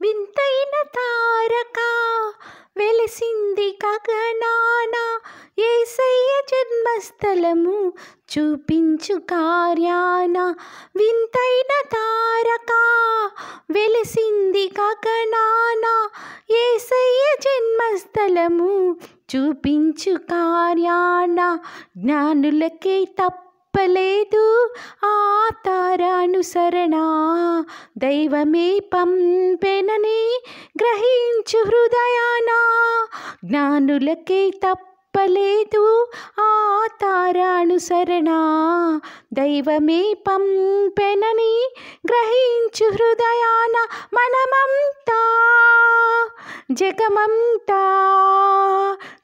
వింతైన తారక వెలిసింది గగనాన, యేసయ్య జన్మస్థలము చూపించు కార్యాన. వింతైన తారక వెలిసింది గగనాన, యేసయ్య జన్మస్థలము చూపించు కార్యాన. జ్ఞానులకే తప్పలేదు ఆ తారానుసరణ, దైవమే పంపెనని గ్రహించు హృదయాన. జ్ఞానులకే తప్పలేదు ఆ తారానుసరణ, దైవమే పంపెనని గ్రహించు హృదయాన. మనమంతా జగమంతా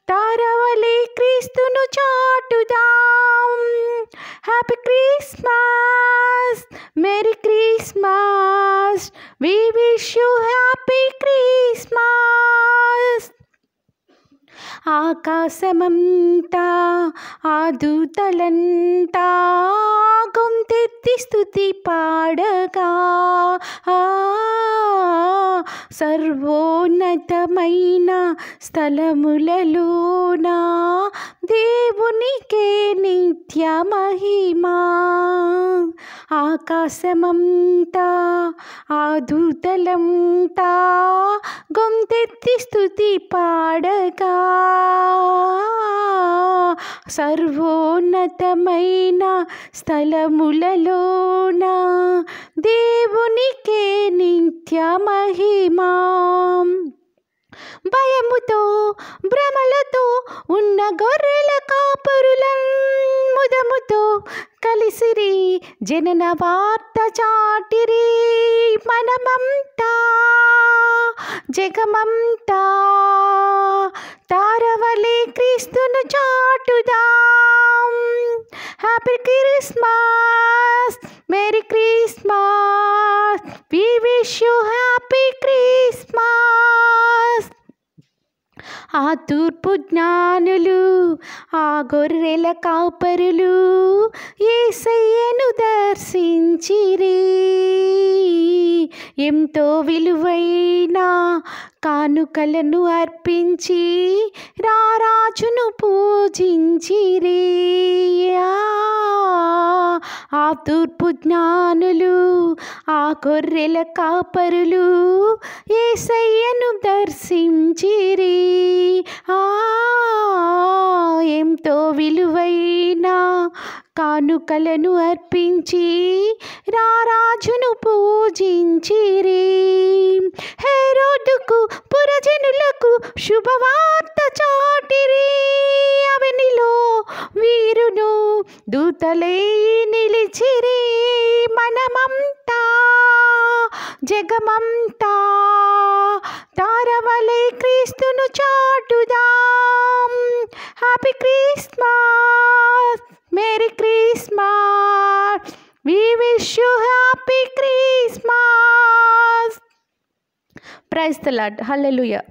తారవలే క్రీస్తును చాటుదాం. Happy Christmas, merry Christmas, we wish you happy Christmas. ఆకాశమంతా ఆ దూతలంతా గొంతెత్తి స్తుతి పాడగా, సర్వోన్నతమైన స్థలములలోన దేవునికే నిత్య మహిమా. ఆకాశమంతా ఆ దూతలంతా గొంతెత్తి స్తుతి పాడగా, సర్వోన్నతమైన స్థలములలోన దేవునికే నిత్య మహిమా. భయముతో భ్రమలతో ఉన్న గొర్రెల కాపరులం ముదముతో కలిసిరి, జనన వార్త చాటిరి. మనమంతా జగమంతా తారవలే క్రీస్తును చాటుదాం. Happy Christmas, merry Christmas, we wish you happy Christmas. ఆ తూర్పు జ్ఞానులు ఆ గొర్రెల కాపరులు యేసయ్యను దర్శించిరి. ఎంతో విలువైన కానుకలను అర్పించి రారాజును పూజించిరి. ఆ తూర్పు జ్ఞానులు ఆ గొర్రెల కాపరులు యేసయ్యను దర్శించిరి. ఎంతో విలువైన కానుకలను అర్పించి రారాజును పూజించిరి. హేరోదుకు పురజనులకు శుభవార్త చాటిరి. అవనిలో వీరును దూతలై నిలిచిరి. మనమంతా జగమంతా తారవలే క్రీస్తును చాటుదాం. Happy Christmas, merry Christmas, we wish you happy Christmas. Praise the lord. Hallelujah.